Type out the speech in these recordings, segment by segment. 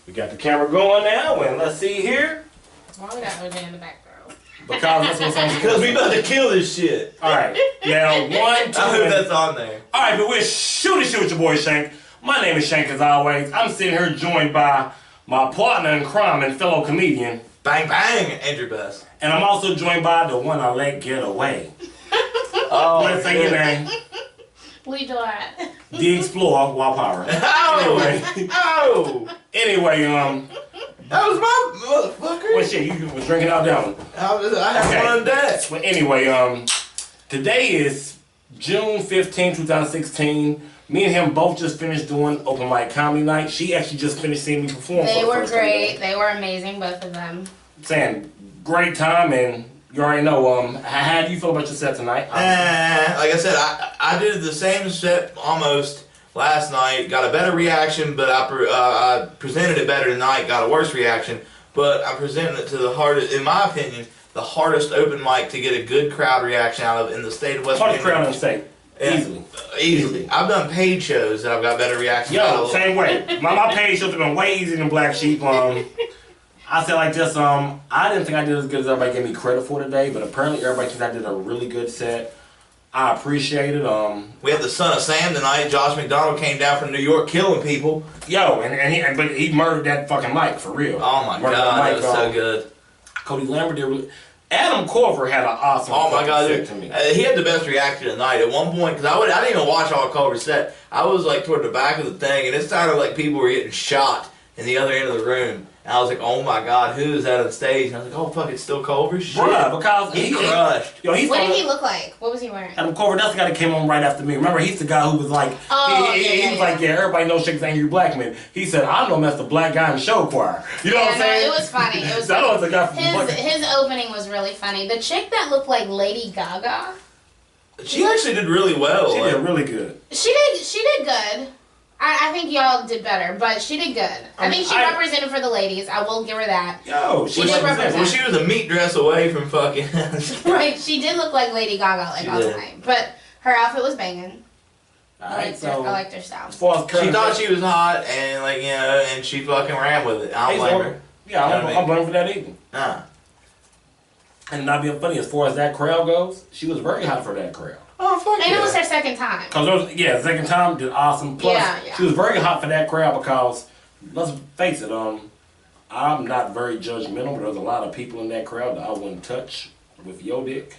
We got the camera going now, and let's see here. Why we got OJ in the background? Because that's what's on. Because we about to kill this shit. Alright, now 1, 2, I hope that's on there. Alright, but we're shooting shit with your boy Shank. My name is Shank as always. I'm sitting here joined by my partner in crime and fellow comedian. Bang bang, Andrew Best. And I'm also joined by the one I let get away. Oh, Let's say your name. We do it. The Explorer while power. Oh! Anyway, That was my motherfucker. well shit, you was drinking out that one. I had one on deck. Well anyway, today is June 15, 2016. Me and him both just finished doing open mic comedy night. She actually just finished seeing me perform. They for the were first time great. today. They were amazing, both of them. Saying great time, and you already know. How do you feel about your set tonight? Like I said, I did the same set almost last night. Got a better reaction, but I presented it better tonight. Got a worse reaction, but I presented it to the hardest, in my opinion, the hardest open mic to get a good crowd reaction out of in the state of West Virginia. Hardest crowd in the state. Yeah. Easily. I've done paid shows that I've got better reactions out Yo, of. same way. My paid shows have been way easier than Black Sheep. I said like this, I didn't think I did as good as everybody gave me credit for today, but apparently everybody thinks I did a really good set. I appreciate it. We had the son of Sam tonight. Josh McDonald came down from New York killing people. Yo, but he murdered that fucking mic for real. Oh my Murdered god, the that was so good. Cody Lambert did really. Adam Corver had an awesome. Oh my god, set dude. to me. He had the best reaction tonight. At one point, because I didn't even watch all Culver's set. I was like toward the back of the thing, and it sounded like people were getting shot in the other end of the room. And I was like, oh my god, who is that on stage? And I was like, oh fuck, it's still Culver? Shit. Bruh, because He crushed. Yo, What did he look like? What was he wearing? Adam Corver, that's the guy that came on right after me. Remember, he's the guy who was like, he was like, yeah, everybody knows Shank's Angry Black Man. He said, I know him as the black guy in the show choir. You know what I'm saying? It was funny. It was I know funny. it's a guy from His opening was really funny. The chick that looked like Lady Gaga. She actually did really well. She did really good. She did good. I think y'all did better, but she did good. I think she represented for the ladies. I will give her that. Yo, she did represent. Well, she was a meat dress away from fucking. Right, she did look like Lady Gaga like all the time. But her outfit was banging. Alright, I liked her style. as far as She thought she was hot, and like and she fucking ran with it. I don't blame her. Yeah, I don't blame her for that either. Nah. And not being funny, as far as that crowd goes, she was very hot for that crowd. Oh fuck And yeah. it was her second time. Cause second time did awesome. Plus, Yeah. she was very hot for that crowd because let's face it, I'm not very judgmental, but there's a lot of people in that crowd that I wouldn't touch with your dick.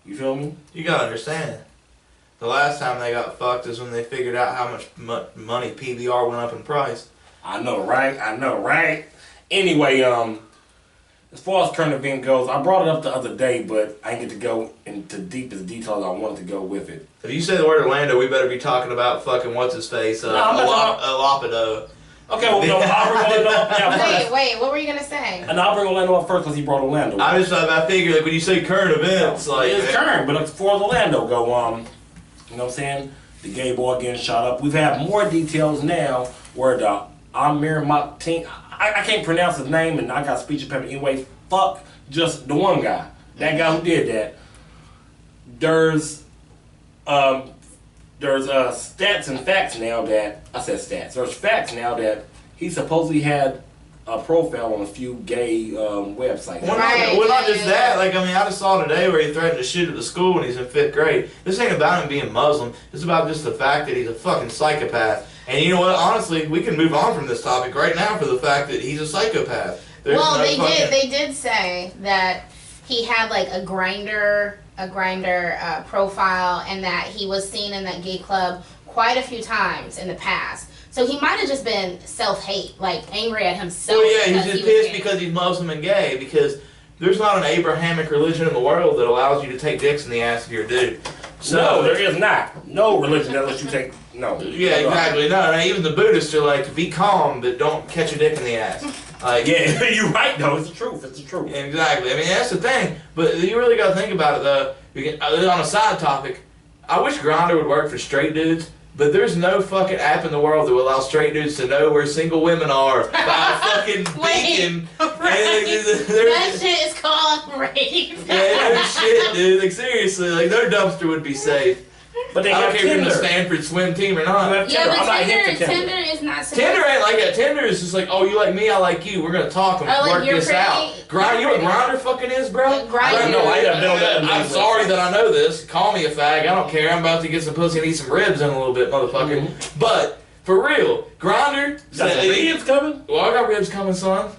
You feel me? You gotta understand. The last time they got fucked is when they figured out how much money PBR went up in price. I know, right? Anyway, as far as current event goes, I brought it up the other day, but I didn't get to go into deepest details I wanted to go with it. If you say the word Orlando, we better be talking about fucking what's his face, Alapido. Okay, well, no, I'll bring Orlando up now first. Wait, what were you gonna say? And I'll bring Orlando up first because he brought Orlando up. I figure like when you say current events, like it's current, but as far as Orlando go, you know what I'm saying? The gay boy getting shot up. We've had more details now where the Amir Makteen, I can't pronounce his name, and I got speech impediment anyway. Fuck just the one guy. That guy who did that. There's stats and facts now that I said stats. There's facts now that he supposedly had a profile on a few gay websites. Well, not just that. Like I just saw today where he threatened to shoot at the school when he's in 5th grade. This ain't about him being Muslim. It's about just the fact that he's a fucking psychopath. And you know what? Honestly, we can move on from this topic right now for the fact that he's a psychopath. They did say that he had like a grinder profile, and that he was seen in that gay club quite a few times in the past. So he might have just been self-hate, like angry at himself. Well, yeah, he's just pissed because he's Muslim and gay, because there's not an Abrahamic religion in the world that allows you to take dicks in the ass if you're a dude. So, no, there is not. No religion that lets you take, no. Yeah, exactly. No, even the Buddhists are like, be calm, but don't catch a dick in the ass. Like, yeah, you're right, though. It's the truth. It's the truth. Exactly. That's the thing. But you really got to think about it, though. On a side topic, I wish Grindr would work for straight dudes. But there's no fucking app in the world that will allow straight dudes to know where single women are by a fucking beacon. That shit is called rape. Yeah, no shit, dude. Like, seriously, like, their dumpster would be safe. But they I don't have care if you're in the Tinder. Stanford swim team or not. You have Yeah, Tinder. but I'm not hip to Tinder is not supposed Tinder ain't like that. Tinder is just like, oh, you like me, I like you. We're gonna talk and like, work you're this pretty, out. Grind, you know what Grindr fucking is, bro? Grindr. I don't know. I ain't been on that. I'm sorry that I know this. Call me a fag. I don't care. I'm about to get some pussy and eat some ribs in a little bit, motherfucker. But for real, Grindr. Got the ribs coming? Well, I got ribs coming, son.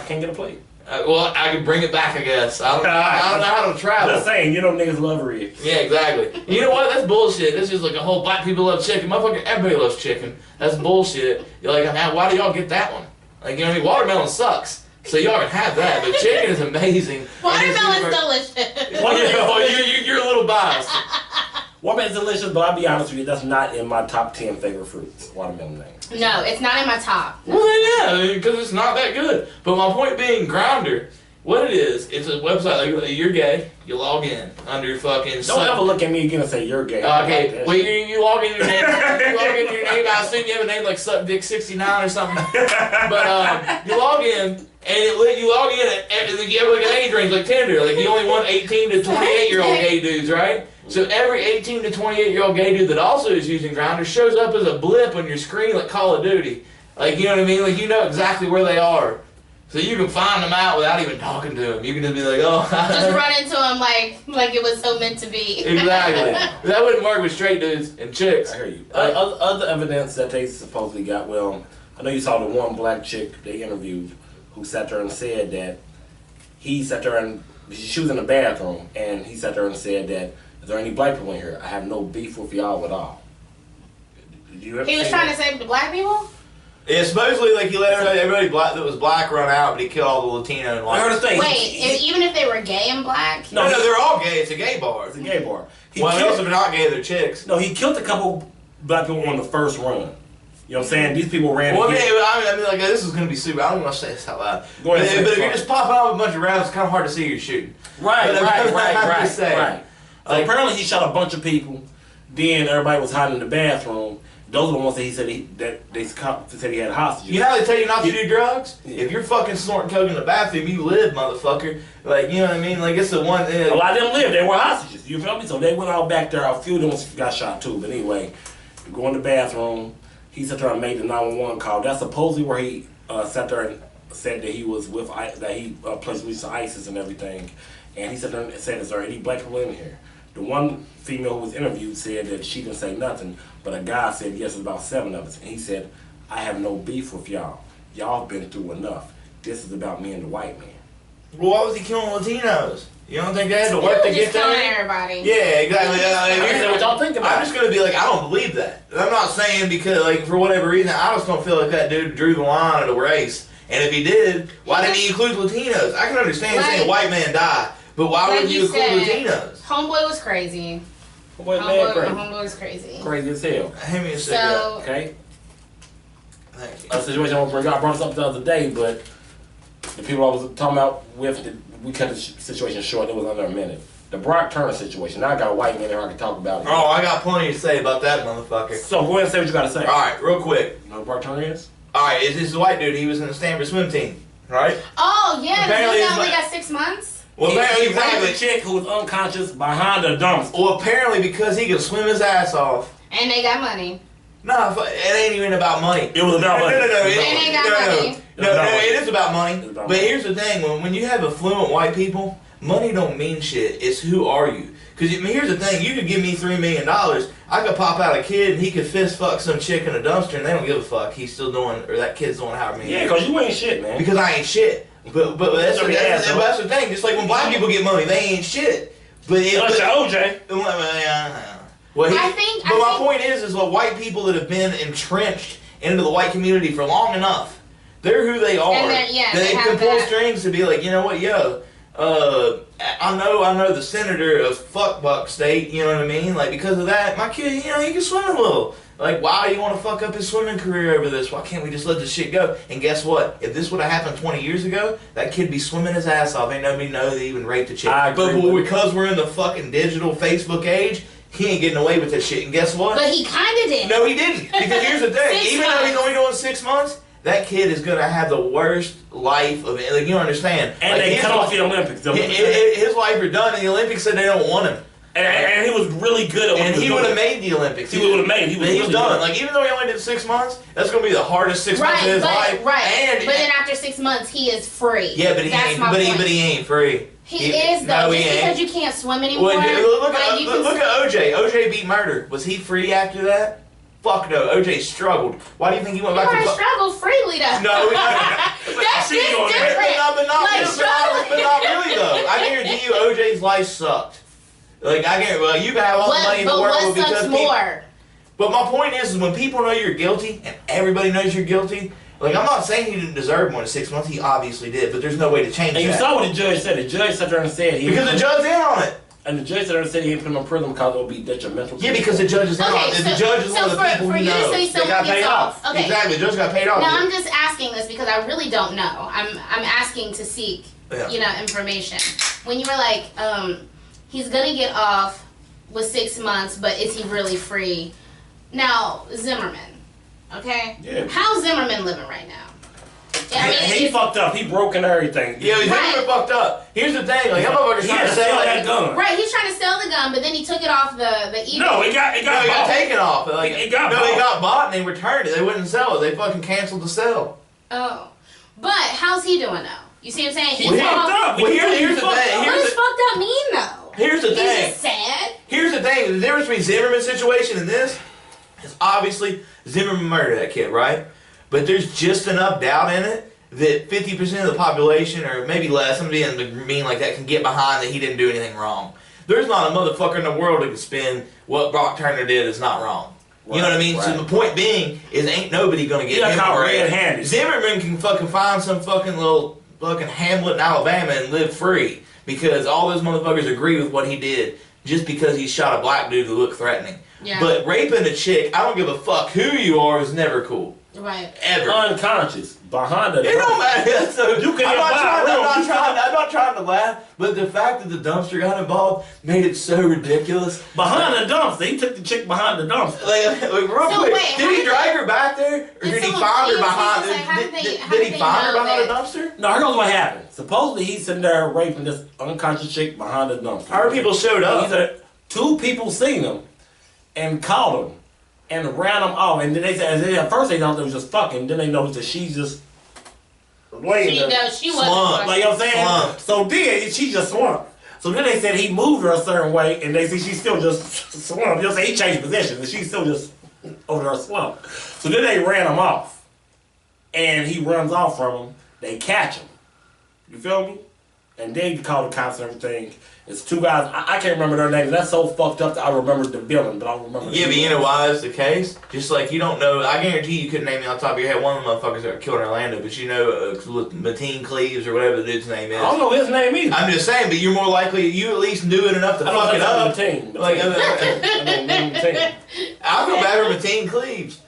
I can't get a plate. Well, I can bring it back, I guess. I don't know how to travel. Just saying, you know niggas love ribs. Yeah, exactly. You know what? That's bullshit. This is like a whole black people love chicken. Motherfucker, everybody loves chicken. That's bullshit. You're like, man, why do y'all get that one? Like, you know what I mean? Watermelon sucks. So y'all can have that, but chicken is amazing. Watermelon's delicious. You're a little biased. Watermelon's delicious, but I'll be honest with you, that's not in my top 10 favorite fruits. Watermelon name. No, it's not in my top. Well, then, yeah, because it's not that good. But my point being, Grindr, what it is, it's a website like you're gay, you log in under fucking. Don't ever look at me again and say you're gay. Okay, well you log in your name. You log in your name. I assume you have a name like Suck Dick 69 or something. But you log in and you log in and you have like an age range like Tinder. Like you only want 18 to 28-year-old gay dudes, right? So every 18 to 28-year-old gay dude that also is using Grindr shows up as a blip on your screen like Call of Duty. Like, you know what I mean? Like, you know exactly where they are. So you can find them out without even talking to them. You can just be like, oh. Just run into them like it was so meant to be. Exactly. That wouldn't work with straight dudes and chicks. I hear you. Other evidence that they supposedly got, well, I know you saw the one black chick they interviewed who sat there and said that he sat there and she was in the bathroom and he sat there and said that, is there any black people in here? I have no beef with y'all at all. Did you ever He was see trying that? to save the black people? Yeah, supposedly, like, he let everybody black that was black run out, but he killed all the Latino and I heard white. a thing. Wait, even if they were gay and black? No, they're all gay. It's a gay bar. It's a gay bar. Well, if they're not gay, they're chicks. No, he killed a couple black people on the first run. You know what I'm saying? These people ran. Well, against- I mean, like, this is going to be super. I don't want to say this out loud. Go ahead and say But it. if you're just popping off a bunch of rounds, it's kind of hard to see who you're shooting. Right. I'm just saying. Right. So Like- apparently he shot a bunch of people. Then everybody was hiding in the bathroom. Those are the ones that he said they said he had hostages. You know how they tell you not to Yeah. do drugs? Yeah. If you're fucking snorting coke in the bathroom, you live, motherfucker. Like, you know what I mean? Like, it's the one. A lot of them lived. They were hostages. You feel me? So they went out back there. A few of them got shot too. But anyway, you go in the bathroom. He sat there and made the 911 call. That's supposedly where he sat there and said that he was with that he placed with ISIS and everything. And he sat there and said, "Is there any black people in here?" The one female who was interviewed said that she didn't say nothing, but a guy said, yes, there's about 7 of us. And he said, I have no beef with y'all. Y'all been through enough. This is about me and the white man. Well, why was he killing Latinos? You don't think they had to He work was to just get killing there? everybody. Yeah, exactly. I said, what y'all think about I'm it? just gonna be like, I don't believe that. I'm not saying because, like, for whatever reason, I just don't feel like that dude drew the line at a race. And if he did, why didn't he include Latinos? I can understand saying white man die, but why Like would you you include said, Latinos? Homeboy was crazy. Boy, man, crazy. Homeboy was crazy. Crazy as hell. Hand me a cigarette. So, Okay? Thank you. A situation I want to bring up. I brought this up the other day, but the people I was talking about with, we cut the situation short. It was under a minute. The Brock Turner situation. Now I got a white man here I can talk about it. Oh, I got plenty to say about that motherfucker. So go ahead and say what you got to say. Alright, real quick. You know who Brock Turner is? Alright, this is a white dude. He was in the Stanford swim team, right? oh yeah, the Apparently dude it's that only like- got 6 months? Well, He apparently, raped a exactly. chick who was unconscious behind a dumpster. Well, apparently because he could swim his ass off. And they got money. Nah, it ain't even about money. It was about money. No, They ain't got money. It is about money. It's about But money. here's the thing: when you have affluent white people, money don't mean shit. It's who are you? Because here's the thing: you could give me $3 million, I could pop out a kid and he could fist fuck some chick in a dumpster, and they don't give a fuck. He's still doing, or that kid's doing however many. Yeah, years. because you ain't shit, man. Because I ain't shit. But that's the thing. Just like when black people get money, they ain't shit. But Unless you're OJ. Well, I think- my point is like white people that have been entrenched into the white community for long enough, they're who they are. And they they have can pull that. strings to be like, you know what, yo, I know the senator of fuckbuck state, you know what I mean? Like, because of that, my kid, you know, he can swim a little. Like, why do you want to fuck up his swimming career over this? Why can't we just let this shit go? And guess what? If this would have happened 20 years ago, that kid'd be swimming his ass off. Ain't nobody know they even raped a chick. I agree But with because we're in the fucking digital Facebook age, he ain't getting away with this shit. And guess what? But he kinda did. No, he didn't. Because here's the thing. 6 Even though he's months. only doing 6 months, that kid is going to have the worst life of it. Like, you don't understand. And like, they his cut off life- the Olympics. his life are done, and the Olympics said they don't want him. And he was really good at what and he would have made the Olympics. He would have made. He was he's really done. good. Like even though he only did 6 months, that's gonna be the hardest 6 months of his life. Right. But then after 6 months, he is free. Yeah, but he ain't free. He is though. No, just he because ain't. you can't swim anymore. Well, look at OJ. OJ beat murder. Was he free after that? Fuck no. OJ struggled. Why do you think he went back to? Struggled freely though. No, that's just different. but not really though. I guarantee you, OJ's life sucked. Like I guarantee, well, you can have all the money in the world because more? But my point is when people know you're guilty and everybody knows you're guilty. Like, I'm not saying he didn't deserve more than 6 months. He obviously did, but there's no way to change that. And you saw what the judge said. The judge sat there and said... Because the judge in on it. And the judge sat there and said he didn't put him in prison because it would be detrimental. Yeah, because the judge is not. The judge is one of the people who knows. They got paid off. Okay. Exactly, the judge got paid off. Now, I'm just asking this because I really don't know. I'm asking to seek, information. When you were like, he's going to get off with 6 months, but is he really free? Now, Zimmerman. Okay? Yeah. How's Zimmerman living right now? He fucked up. He broke and everything. Yeah, Zimmerman fucked up. Here's the thing. Like, I'm motherfucker's trying to sell that gun. Right, he's trying to sell the gun, but then he took it off the eBay. No, it got taken off. Like, it got bought. It got bought and they returned it. They wouldn't sell it. They fucking canceled the sale. Oh. But how's he doing now? You see what I'm saying? He fucked up. Well, here's the thing. What does fucked up mean, though? Here's the thing. He's just sad. Here's the thing. The difference between Zimmerman's situation and this is obviously Zimmerman murdered that kid, right? But there's just enough doubt in it that 50% of the population, or maybe less, I'm being mean like that, can get behind that he didn't do anything wrong. There's not a motherfucker in the world that can spin what Brock Turner did is not wrong. You know what I mean? Right. So the point being is ain't nobody gonna get him red-handed. Zimmerman can fucking find some fucking little fucking hamlet in Alabama and live free because all those motherfuckers agree with what he did just because he shot a black dude who looked threatening. Yeah. But raping a chick, I don't give a fuck who you are, is never cool. Right. Ever. Unconscious. Behind the... It don't matter. So you can I'm not trying to laugh, but the fact that the dumpster got involved made it so ridiculous. Behind the dumpster. He took the chick behind the dumpster. Like real quick. Wait, did he drag her back there? Or did he find her behind... Did he find her behind the dumpster? No, here's what happened. Supposedly he's sitting there raping this unconscious chick behind the dumpster. How many people showed up? 2 people seen him and called him. And ran them off, and then they said at first they thought they was just fucking. Then they noticed that she's just laying there. She wasn't. Like you know what I'm saying. Slumped. So then she just slumped. So then they said he moved her a certain way, and they see she's still just slumped. You know, say he changed position, and she's still just over there slumped. So then they ran him off, and he runs off from them. They catch him. You feel me? And they call the cops and everything. It's 2 guys. I can't remember their names. That's so fucked up that I remember the villain, but I don't remember. Yeah, but you know why that's the case? Just like you don't know. I guarantee you couldn't name me on top of your head one of the motherfuckers that were killed in Orlando, but you know Mateen Cleaves or whatever the dude's name is. I don't know his name either. I'm just saying, but you're more likely. You at least knew it enough to fuck it up. Like I feel bad for Mateen Cleaves.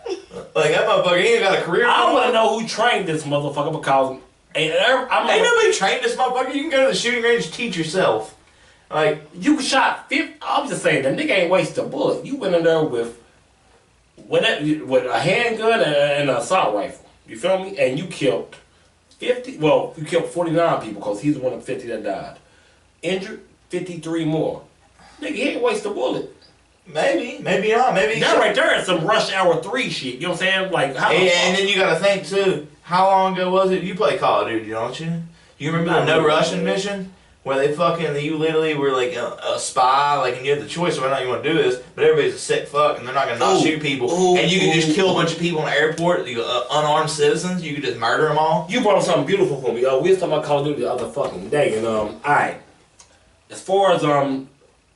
Like that motherfucker, he ain't got a career. I want to know who trained this motherfucker because ain't nobody trained this motherfucker. You can go to the shooting range and teach yourself. Like, you shot 50. I'm just saying, that nigga ain't waste a bullet. You went in there with a handgun and an assault rifle. You feel me? And you killed 50. Well, you killed 49 people because he's one of 50 that died. Injured 53 more. Nigga, he ain't waste a bullet. Maybe not. Maybe that right there is some Rush Hour 3 shit. You know what I'm saying? Like, how and then you gotta think too. How long ago was it? You play Call of Duty, don't you? You remember the No Russian mission? Where you literally were like a spy, like, and you had the choice of whether or not you want to do this, but everybody's a sick fuck, and they're not going to not shoot people, and you can just kill a bunch of people in the airport, unarmed citizens, you can just murder them all. You brought up something beautiful for me. We was talking about Call of Duty the other fucking day, and alright, as far as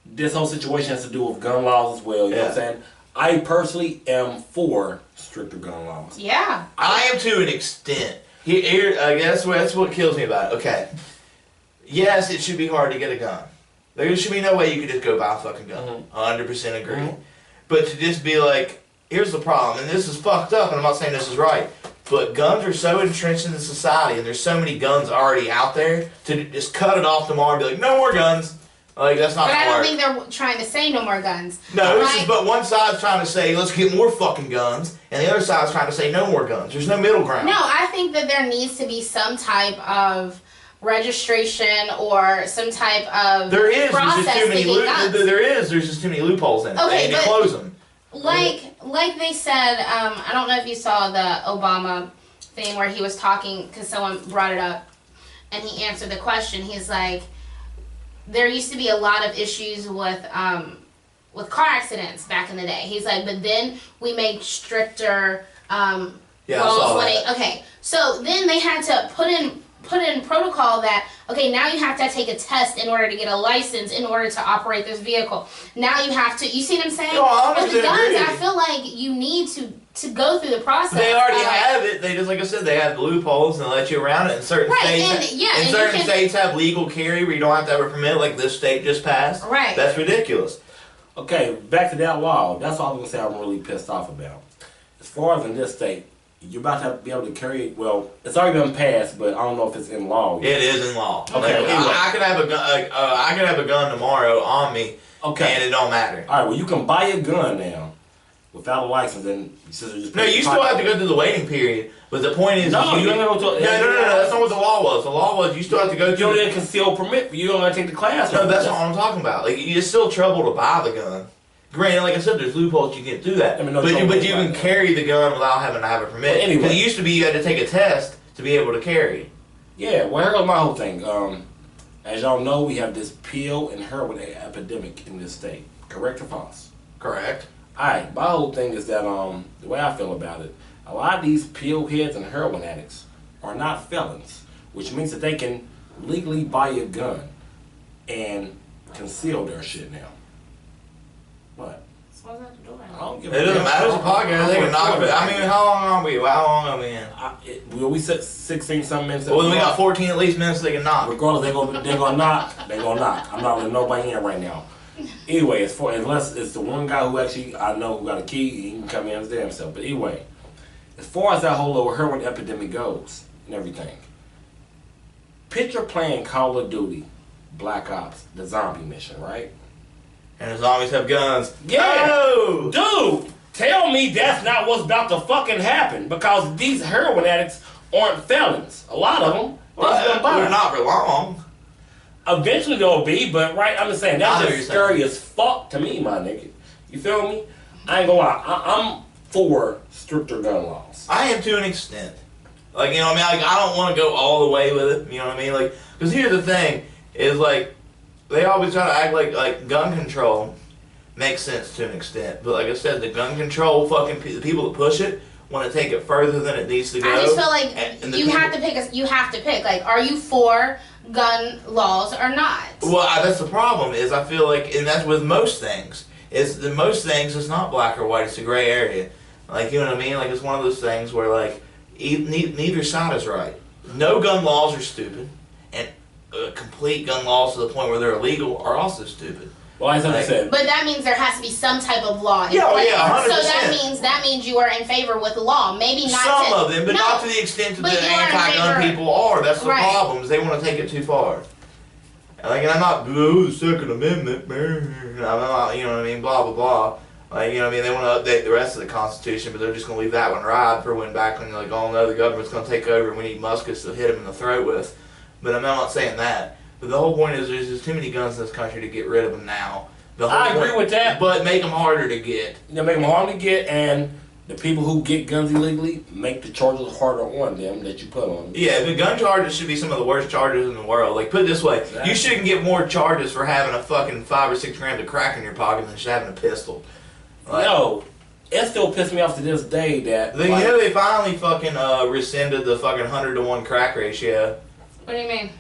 this whole situation has to do with gun laws as well, you know what I'm saying? I personally am for stricter gun laws. Yeah. I am to an extent. Here, I guess that's what kills me about it. Okay. Yes, it should be hard to get a gun. There should be no way you could just go buy a fucking gun. 100% agree. But to just be like, here's the problem, and this is fucked up, and I'm not saying this is right, but guns are so entrenched into society, and there's so many guns already out there, to just cut it off tomorrow and be like, no more guns. Like, that's not gonna work. But I don't think they're trying to say no more guns. No, but one side's trying to say, let's get more fucking guns, and the other side's trying to say no more guns. There's no middle ground. No, I think that there needs to be some type of registration or some type of There is. process There's just too many loopholes in it. Okay, they need to close them. Like they said, I don't know if you saw the Obama thing where he was talking because someone brought it up, and he answered the question. He's like, there used to be a lot of issues with car accidents back in the day. He's like, but then we made stricter I saw that. okay, so then they had to put in protocol that, okay, now you have to take a test in order to get a license in order to operate this vehicle. Now you have to, you see what I'm saying? With the guns, agree. I feel like you need to go through the process. They already have it. They just, like I said, they have the loopholes and let you around it. In certain states, states have legal carry where you don't have to have a permit, like this state just passed. Right. That's ridiculous. Okay, back to that law. That's all I'm gonna say. I'm really pissed off about. As far as in this state, you're about to have to be able to carry it. Well, it's already been passed, but I don't know if it's in law yet. It is in law. Okay, like, I could have a gun. I could have a gun tomorrow on me. Okay, and it don't matter. All right. Well, you can buy a gun now without a license, and you still have to go through the waiting period. But the point is, no. That's not what the law was. The law was you still have to go through. You don't need a concealed permit. You don't have to take the class. No, that's not what I'm talking about. Like, it's still trouble to buy the gun. Granted, like I said, there's loopholes you can do that. But you can carry the gun without having to have a permit. Anyway, because it used to be you had to take a test to be able to carry. Yeah, well, here goes my whole thing. As y'all know, we have this pill and heroin epidemic in this state. Correct or false? Correct. Alright, my whole thing is that the way I feel about it, a lot of these pill heads and heroin addicts are not felons, which means that they can legally buy a gun and conceal their shit now. What? So what's that doing? I don't give It doesn't matter. It's a podcast. They can knock it. I mean, how long are we? How long are we in? We said 16-some minutes. Well, we got 14 at least minutes they can knock. Regardless, they're gonna knock. They're gonna knock. I'm not letting nobody in right now. Anyway, unless it's the one guy who actually I know who got a key, he can come in and stay himself. But anyway, as far as that whole little heroin epidemic goes and everything, picture playing Call of Duty, Black Ops, the zombie mission, right? And the zombies have guns. Yeah, oh! Dude, tell me that's not what's about to fucking happen because these heroin addicts aren't felons. A lot of them. They're not for long. Eventually they'll be, but right, I'm just saying that's just scary as fuck to me, my nigga. You feel me? I ain't gonna lie. I'm for stricter gun laws. I am to an extent. Like, you know what I mean? Like, I don't want to go all the way with it. You know what I mean? Like, because here's the thing: is like they always try to act like gun control makes sense to an extent, but like I said, the gun control the people that push it want to take it further than it needs to go. I just feel like you have to pick. You have to pick. Like, are you for gun laws or not? Well, that's the problem. Is I feel like, and that's with most things. Most things it's not black or white. It's a gray area. Like, you know what I mean? Like, it's one of those things where like neither side is right. No gun laws are stupid, and complete gun laws to the point where they're illegal are also stupid. Well, as I said. But that means there has to be some type of law in place. 100%. So that means you are in favor with the law. Maybe not some of them, but not to the extent that the anti-gun people are. That's the problem. Is they want to take it too far. Like, and I'm not, the Second Amendment, I'm not, you know what I mean, blah, blah, blah. Like, you know what I mean, they want to update the rest of the Constitution, but they're just going to leave that one ride for when back when you're like, oh no, the government's going to take over and we need muskets to hit them in the throat with. But I'm not saying that. But the whole point is there's just too many guns in this country to get rid of them now. I agree with that. But make them harder to get. Yeah, make them harder to get, and the people who get guns illegally, make the charges harder on them that you put on them. Yeah, the gun charges should be some of the worst charges in the world. Like, put it this way, exactly. You shouldn't get more charges for having a fucking 5 or 6 grams of crack in your pocket than just having a pistol. Like, no, it still pisses me off to this day that... You know, they finally fucking rescinded the fucking 100-to-1 crack ratio. What do you mean?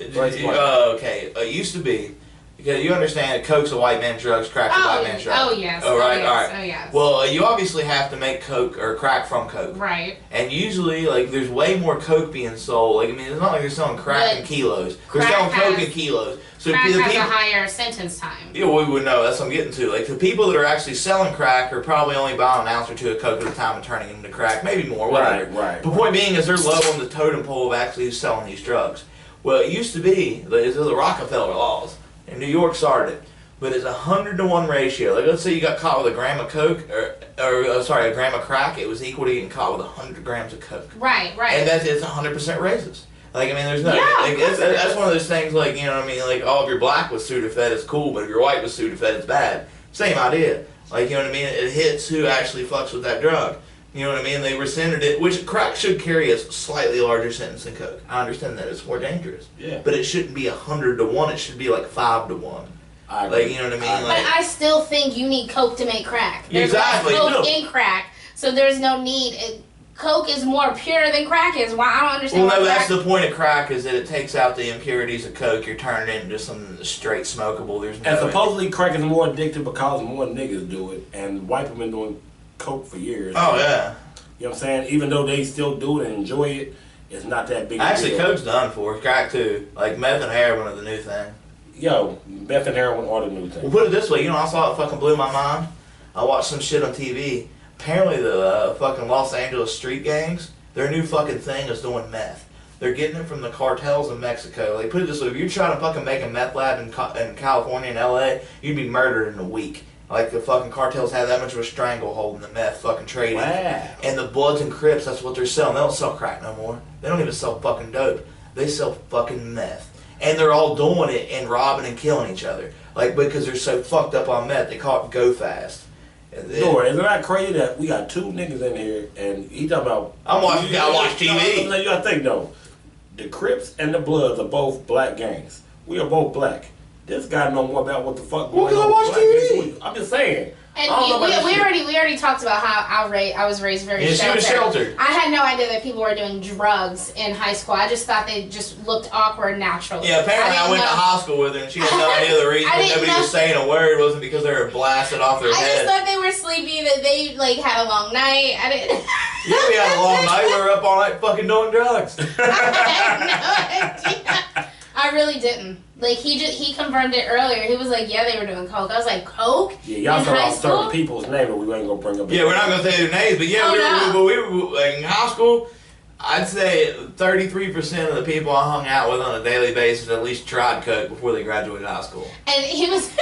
Okay, it used to be, because you understand, coke's a white man's drugs, crack's a white man's drugs. Oh, yes. Oh, right, yes, all right. Oh, yes. Well, you obviously have to make coke or crack from coke. Right. And usually, like, there's way more coke being sold. Like, I mean, it's not like they're selling crack in kilos. They're selling coke in kilos. So crack has a higher sentence time. Yeah, we would know. That's what I'm getting to. Like, the people that are actually selling crack are probably only buying an ounce or two of coke at a time and turning it into crack. Maybe more, whatever. Right. The point being is they're low on the totem pole of actually selling these drugs. Well, it used to be, it's the Rockefeller laws, and New York started it, but it's a 100-to-1 ratio. Like, let's say you got caught with a gram of coke, a gram of crack, it was equal to getting caught with 100 grams of coke. Right. And it's 100% racist. Like, I mean, there's no. Yeah, Like, that's one of those things. Like, you know what I mean? Like, oh, if you're black with Sudafed, it's cool, but if you're white with Sudafed, it's bad. Same idea. Like, you know what I mean? It hits who actually fucks with that drug. You know what I mean? They rescinded it, which crack should carry a slightly larger sentence than coke. I understand that it's more dangerous. Yeah. But it shouldn't be 100 to 1. It should be like 5 to 1. I agree. Like, you know what I mean? But I still think you need coke to make crack. There's Exactly. less coke in crack, so there's no need. Coke is more pure than crack is. Why I don't understand. Well, no, why that's the point of crack is that it takes out the impurities of coke. You're turning it into something that's straight smokable. There's no. And supposedly crack is more addictive because more niggas do it, and white people been doing coke for years. Oh yeah. You know what I'm saying? Even though they still do it and enjoy it, it's not that big. Actually, deal. coke's done for. Crack too. Like meth and heroin are the new thing. Yo, meth and heroin are the new thing. Well, put it this way. You know, I saw it fucking blew my mind. I watched some shit on TV. Apparently, the fucking Los Angeles street gangs, their new fucking thing is doing meth. They're getting it from the cartels in Mexico. Like, put it this way. If you're trying to fucking make a meth lab in California and LA, you'd be murdered in a week. Like, the fucking cartels have that much of a stranglehold in the meth fucking trading. Wow. And the Bloods and Crips, that's what they're selling. They don't sell crack no more. They don't even sell fucking dope. They sell fucking meth. And they're all doing it and robbing and killing each other. Like, because they're so fucked up on meth, they call it go fast. Lord, isn't that crazy that we got two niggas in here and he talking about... I watch TV. You gotta think though. The Crips and the Bloods are both black gangs. We are both black. This guy know more about what the fuck going on. I watch TV. I'm just saying. And we already talked about how I was raised very sheltered. She was sheltered. I had no idea that people were doing drugs in high school. I just thought they just looked awkward naturally. Yeah, apparently I went to high school with her and she had no idea the reason nobody was saying a word wasn't because they were blasted off their I head. just thought they were sleepy, that they like had a long night. I didn't. Yeah, we had a long night. We were up all night fucking doing drugs. I had no idea. I really didn't. Like, he confirmed it earlier. He was like, yeah, they were doing coke. I was like, coke? Yeah, y'all in talking high about school? certain people's name, but we ain't gonna bring up. Yeah, we're not gonna say their names, but yeah, we were like, in high school. I'd say 33% of the people I hung out with on a daily basis at least tried coke before they graduated high school. And he was,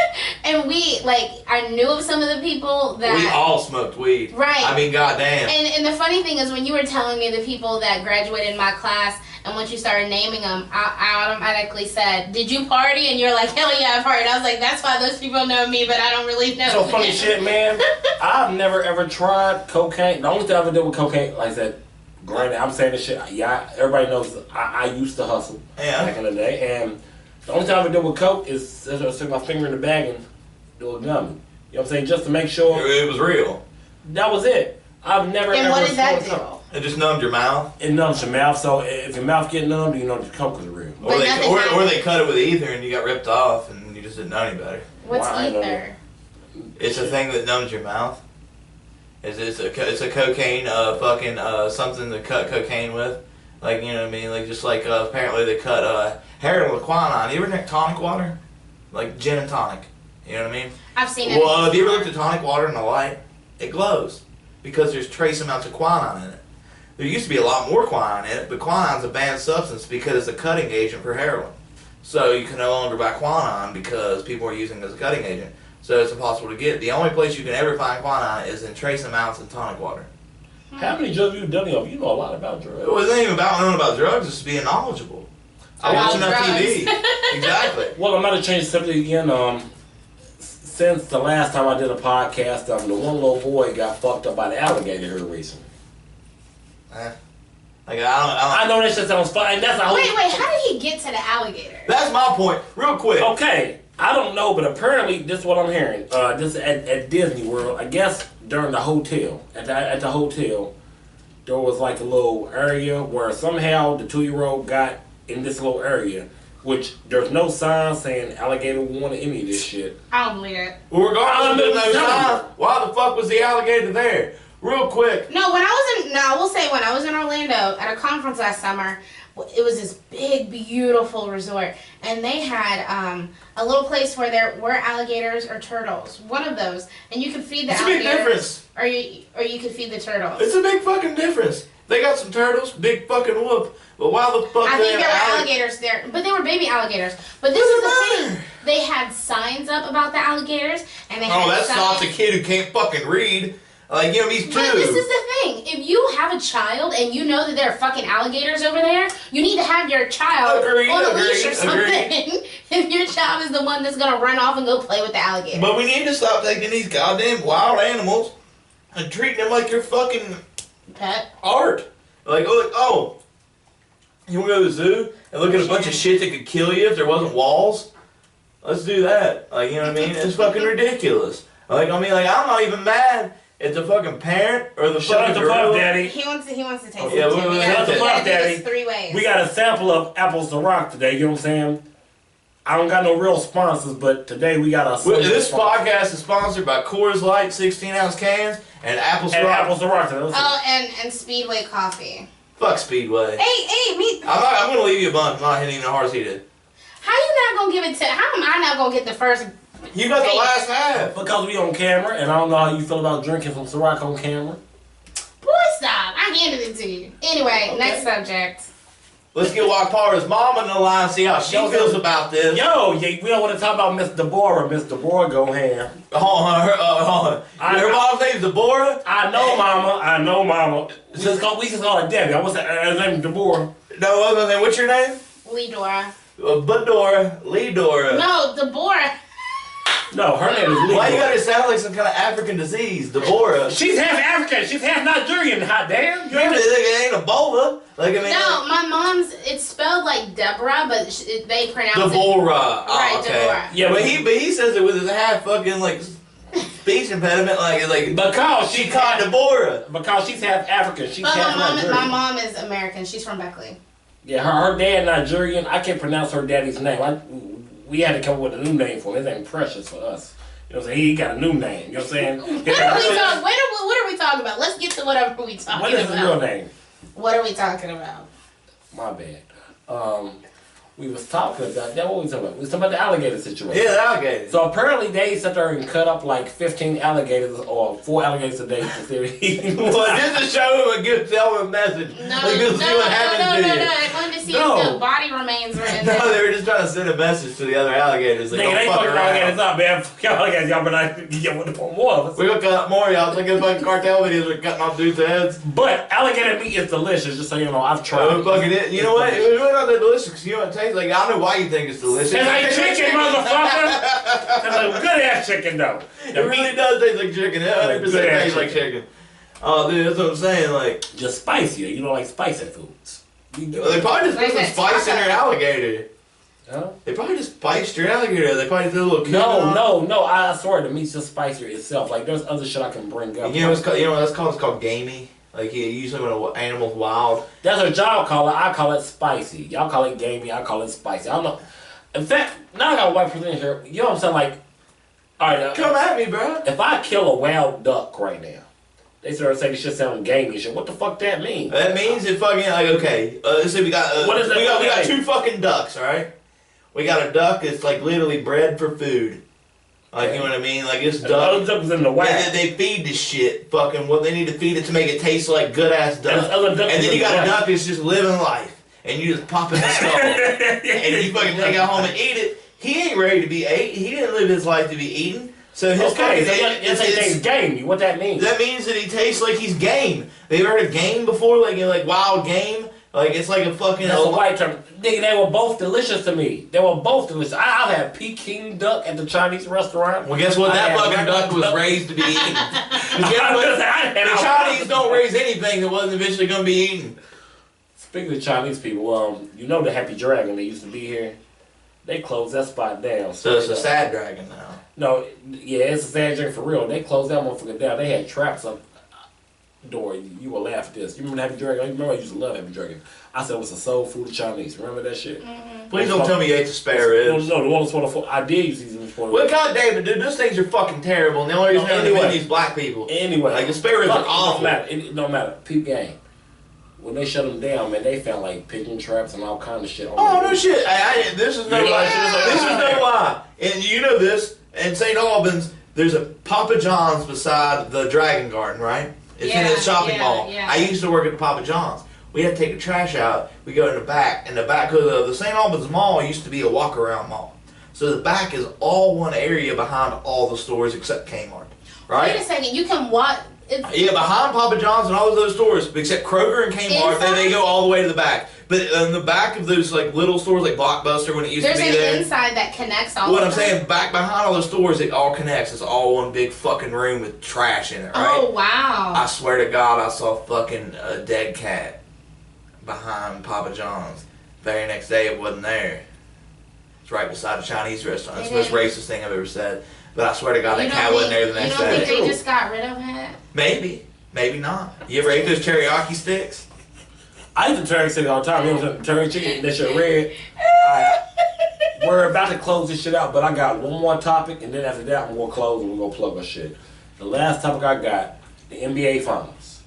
and we, like, I knew of some of the people that... We all smoked weed. Right. I mean, goddamn. And the funny thing is, when you were telling me the people that graduated in my class, and once you started naming them, I automatically said, did you party? And you're like, hell yeah, I partied. I was like, that's why those people know me, but I don't really know So them. funny shit, man. I've never ever tried cocaine. The only thing I ever did with cocaine, like I said, granted, I'm saying this shit, yeah, everybody knows I used to hustle back in the day, and the only time I ever did with coke is stick my finger in the bag and do a gummy. You know what I'm saying? Just to make sure. It was real. That was it. I've never and ever... what did that do? It just numbed your mouth. It numbs your mouth, so if your mouth get numb, you know the coke is real. Or they cut it with ether and you got ripped off and you just didn't know any better. What's ether? It's a thing that numbs your mouth. It's a cocaine something to cut cocaine with, like, you know what I mean, like, just like apparently they cut heroin with quinine. You ever drink tonic water, like gin and tonic? You know what I mean? I've seen it. Well, have you ever looked at tonic water in the light? It glows because there's trace amounts of quinine in it. There used to be a lot more quinine in it, but quinine's a banned substance because it's a cutting agent for heroin. So you can no longer buy quinine because people are using it as a cutting agent. So it's impossible to get. The only place you can ever find quinine is in trace amounts in tonic water. How many drugs have you done? You know a lot about drugs. It wasn't even about knowing about drugs, it's being knowledgeable. I watch enough TV. Exactly. Well, I'm going to change the subject again. Since the last time I did a podcast, the one little boy got fucked up by the alligator here recently. I know that shit sounds fine. That's a whole... Wait, how did he get to the alligator? That's my point. Real quick. Okay, I don't know, but apparently this is what I'm hearing. This at Disney World, I guess during the hotel, at the hotel, there was like a little area where somehow the 2-year-old got in this little area, which there's no sign saying alligator wanted any of this shit. I don't believe it. Well, regardless of no sign, why the fuck was the alligator there? Real quick. No, I will say when I was in Orlando at a conference last summer, it was this big, beautiful resort, and they had a little place where there were alligators or turtles, one of those, and you could feed the alligator. It's a big difference. Or you could feed the turtles. It's a big fucking difference. They got some turtles, big fucking whoop. But why the fuck? I think there were alligators there, but they were baby alligators. But this is the thing: they had signs up about the alligators, and they had that signs. stops a kid who can't fucking read. Like, you know, he's 2. But this is the thing. If you have a child and you know that there are fucking alligators over there, you need to have your child on a leash or something. If your child is the one that's going to run off and go play with the alligator. But we need to stop taking these goddamn wild animals and treating them like your fucking pet art. Like, oh, you want to go to the zoo and look at a bunch of shit that could kill you if there wasn't walls? Let's do that. Like, you know what I mean? It's fucking ridiculous. Like, I mean, like, I'm not even mad at the fucking parent or the Shut fucking the fuck, Daddy. He wants to taste it. Yeah, shut the fuck, Daddy. 3 ways. We got a sample of apples to rock today. You know what I'm saying? I don't got no real sponsors, but today we got a. This podcast is sponsored by Coors Light 16-ounce cans and Apples to Rock. Apples to rock. Oh, and Speedway coffee. Fuck Speedway. Hey, me. I'm gonna leave you a bunch. I'm not hitting the hard as he did. How you not gonna give it to? How am I not gonna get the first? You got the last half. Because we on camera, and I don't know how you feel about drinking from Ciroc on camera. Boy, stop. I handed it to you. Anyway, next subject. Let's get Wakpara's mom on the line, see how she feels about this. Yo, we don't want to talk about Miss Deborah. Miss Deborah go ham. Hold on. Her mom's name's Deborah? I know, Mama. We just call her Debbie. What's her name? Deborah. No, other than what's your name? Leadora. Leadora. No, Deborah. No, her name is Leadora. Why you gotta sound like some kind of African disease? Deborah. She's half African. She's half Nigerian. Hot damn. You think it ain't Ebola? Like, I mean, no, my mom's, it's spelled like Deborah, but they pronounce Deborah. it. Right, okay. Deborah. Yeah, but he says it with his half fucking, like, speech impediment, like because she caught Deborah. Because she's half African. She's half Nigerian. My mom is American. She's from Beckley. Yeah, her dad Nigerian. I can't pronounce her daddy's name. We had to come up with a new name for him. His name Precious for us. You know what I'm saying? He got a new name. You know what I'm saying? What are we talking about? Let's get to whatever we talking about. What is his real name? What are we talking about? My bad. We was talking about that. What were we talking about? We was talking about the alligator situation. Yeah, the alligators. So apparently they sat there and cut up like 15 alligators or 4 alligators a day for theory. Well, just to show him a good selling message. No. I wanted to see if the body remains were in there. No, they were just trying to send a message to the other alligators. Like, they fucking alligators up, man. Fuck y'all alligators. Y'all better get one to put more of us. We're gonna cut up more, y'all. It's like those fucking cartel videos we're cutting off dudes' heads. But alligator meat is delicious, just so you know. I've tried it. Fucking it. You know what? It's really not that delicious because you know what it tastes like. I don't know why you think it's delicious. It's like chicken, motherfucker. It's a good ass chicken, though. It really does taste like chicken. It 100% tastes like chicken. Oh, dude, that's what I'm saying. Like, just spicier. You don't like spicy foods. They probably just put some spice in their alligator. Huh? They probably just spiced your alligator. They probably did a little. No. I swear the meat's just spicier itself. Like there's other shit I can bring up. You know what's called? You know what that's called? It's called gamey. Like usually when an animal's wild. That's what y'all call it. I call it spicy. Y'all call it gamey. I call it spicy. I don't know. In fact, now I got a white person in here. You know what I'm saying? Like, all right. Come at me, bro. If I kill a wild duck right now, they start saying this shit sound gamey shit. What the fuck that mean? That means it fucking like okay. Let's say we got. What is that? We got 2 fucking ducks, all right? We got a duck that's like literally bred for food. Like, you know what I mean? Like, this duck. Duck's in the whack. They feed this shit fucking what they need to feed it to make it taste like good ass duck. And then you got a duck that's just living life. And you just pop in the skull. And you fucking take it home and eat it. He ain't ready to be ate. He didn't live his life to be eaten. So his it's gamey. What that means? That means that he tastes like he's game. They've heard of game before? Like wild game? Like, it's like a fucking... That's a white term. Nigga, they were both delicious to me. They were both delicious. I've had Peking duck at the Chinese restaurant. Well, guess what? That fucking duck was raised to be eaten. The Chinese don't raise anything that wasn't eventually going to be eaten. Speaking of Chinese people, you know the Happy Dragon that used to be here? They closed that spot down. So it's a sad dragon now. No, yeah, it's a sad dragon for real. They closed that motherfucker down. They had traps up door. You will laugh at this. You remember the Happy Dragon? You remember I used to love Happy Dragon. I said it was a soul food of Chinese. Remember that shit? Mm-hmm. Please don't tell me you ate the spare ribs. No, the one was for I did use these for. Well, God damn it, dude, those things are fucking terrible. And the only reason they're defending these black people. Anyway. Like, the spare ribs are awful. It don't matter. Peep game. When they shut them down, man, they found like pigeon traps and all kind of shit. Oh, no shit. This is no lie. This is no lie. And you know this. In St. Albans, there's a Papa John's beside the Dragon Garden, right? It's in a shopping mall. Yeah. I used to work at the Papa John's. We had to take the trash out. We go in the back. And the back of the St. Albans Mall used to be a walk-around mall. So the back is all one area behind all the stores except Kmart. Right? Wait a second. You can walk... Yeah, behind Papa John's and all of those stores, except Kroger and Kmart, they go all the way to the back. But in the back of those like little stores like Blockbuster when it used to be there. There's an inside that connects all What of I'm saying, back behind all those stores, it all connects. It's all one big fucking room with trash in it, right? Oh, wow. I swear to God, I saw fucking a dead cat behind Papa John's. Very next day, it wasn't there. It's right beside a Chinese restaurant. It's the most racist thing I've ever said. But I swear to God, that cat wasn't there the next day. You don't think they just got rid of it? Maybe. Maybe not. You ever ate those teriyaki sticks? I eat the teriyaki sticks all the time. You know what I'm saying? Teriyaki chicken, that shit red. We're about to close this shit out, but I got one more topic, and then after that, I'm going to close and we're going to plug our shit. The last topic I got, the NBA Finals.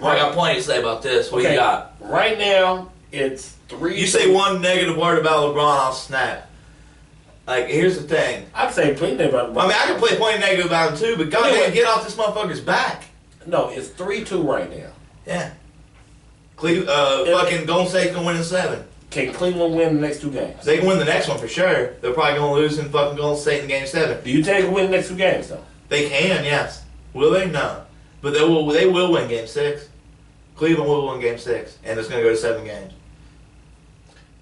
I got plenty to say about this. What you got? Right now, it's 3. You say one negative word about LeBron, I'll snap. Like, here's the thing. I'd say plenty about LeBron. I mean, I can play plenty negative about him too, but goddamn, get off this motherfucker's back. No, it's 3-2 right now. Yeah. Fucking Golden State's gonna win in 7. Can Cleveland win the next 2 games? They can win the next one for sure. They're probably gonna lose in fucking Golden State in Game 7. Do you think they can win the next 2 games though? They can, yes. Will they? No. But they will win Game 6. Cleveland will win Game 6, and it's gonna go to 7 games.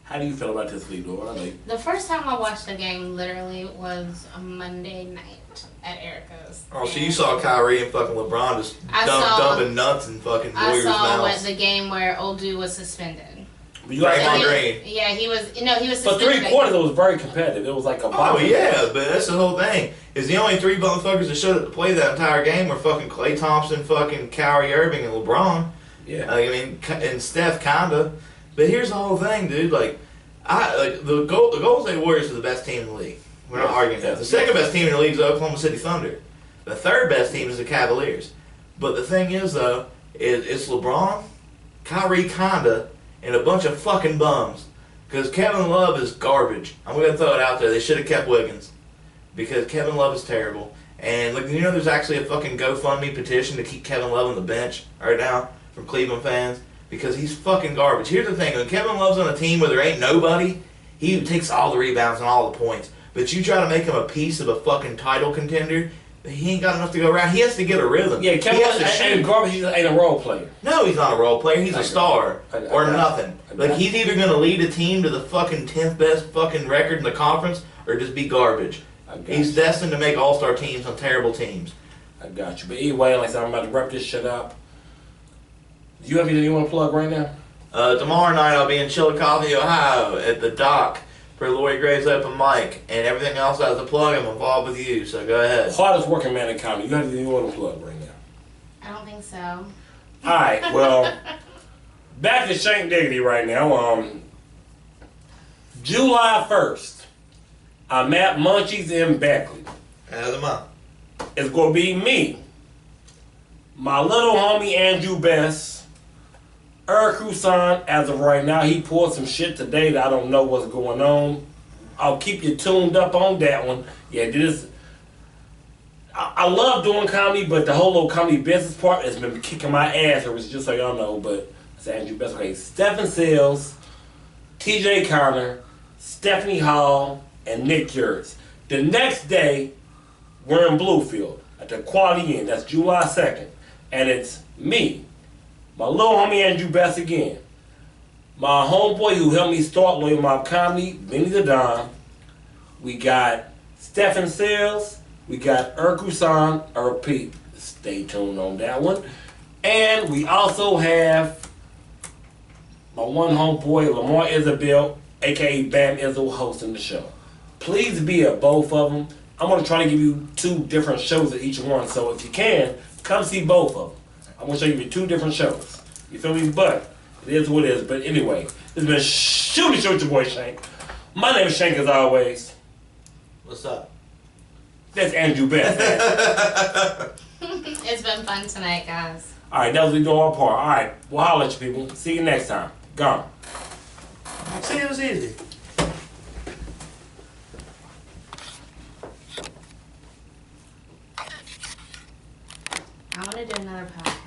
How do you feel about this league, Dora? The first time I watched the game literally was a Monday night at Erica's. Oh, so you saw Kyrie and fucking LeBron just dumping nuts and fucking Warriors' mouths. I saw the game where old dude was suspended. Draymond Green. Yeah, he was suspended. For 3 quarters, it was very competitive. It was like a boxing match. But that's the whole thing. Is the only 3 motherfuckers that showed up to play that entire game were fucking Klay Thompson, fucking Kyrie Irving, and LeBron. Yeah. I mean, and Steph kinda. But here's the whole thing, dude. The Golden State Warriors are the best team in the league. We're not arguing that. The second best team in the league is the Oklahoma City Thunder. The third best team is the Cavaliers. But the thing is, though, it's LeBron, Kyrie kinda, and a bunch of fucking bums. Because Kevin Love is garbage. I'm going to throw it out there. They should have kept Wiggins. Because Kevin Love is terrible. And look, you know there's actually a fucking GoFundMe petition to keep Kevin Love on the bench right now from Cleveland fans. Because he's fucking garbage. Here's the thing. When Kevin Love's on a team where there ain't nobody, he takes all the rebounds and all the points. But you try to make him a piece of a fucking title contender, he ain't got enough to go around. He has to get a rhythm. Yeah, Kevin Love ain't garbage. He ain't a role player. No, he's not a role player. He's a star. Or nothing. Like, he's either going to lead a team to the fucking 10th best fucking record in the conference or just be garbage. He's destined to make all-star teams on terrible teams. I got you. But anyway, like I said, I'm about to wrap this shit up. Do you have anything you want to plug right now? Tomorrow night I'll be in Chillicothe, Ohio at the Dock for Lloyd Gray's open mic. And everything else as a plug, I'm involved with you, so go ahead. Hardest working man in comedy. You have anything you want to plug right now? I don't think so. Alright, well, back to Shank Diggity right now. July 1st, I'm at Munchies in Beckley. As am I. It's going to be me, my little homie Andrew Best, Kusan, as of right now. He pulled some shit today that I don't know what's going on. I'll keep you tuned up on that one. Yeah, I love doing comedy, but the whole little comedy business part has been kicking my ass, or it's just so y'all know, but it's Andrew Best. Okay, Stephen Sales, TJ Connor, Stephanie Hall, and Nick Yurts. The next day, we're in Bluefield at the Quality Inn. That's July 2nd. And it's me, my little homie Andrew Best again, my homeboy who helped me start Loyal Mob Comedy, Benny the Don. We got Stephen Sales. We got Kusan. I repeat, stay tuned on that one. And we also have my one homeboy, Lamar Isabel, a.k.a. Bam Izzle, hosting the show. Please be at both of them. I'm going to try to give you 2 different shows at each one, so if you can, come see both of them. I'm going to show you 2 different shows. You feel me? But it is what it is. But anyway, it's been Shoot It Show with your boy Shank. My name is Shank as always. What's up? That's Andrew Best. It's been fun tonight, guys. Alright, that was we doing our part. Alright, we'll holler at you people. See you next time. Gone. See, it was easy. I want to do another podcast.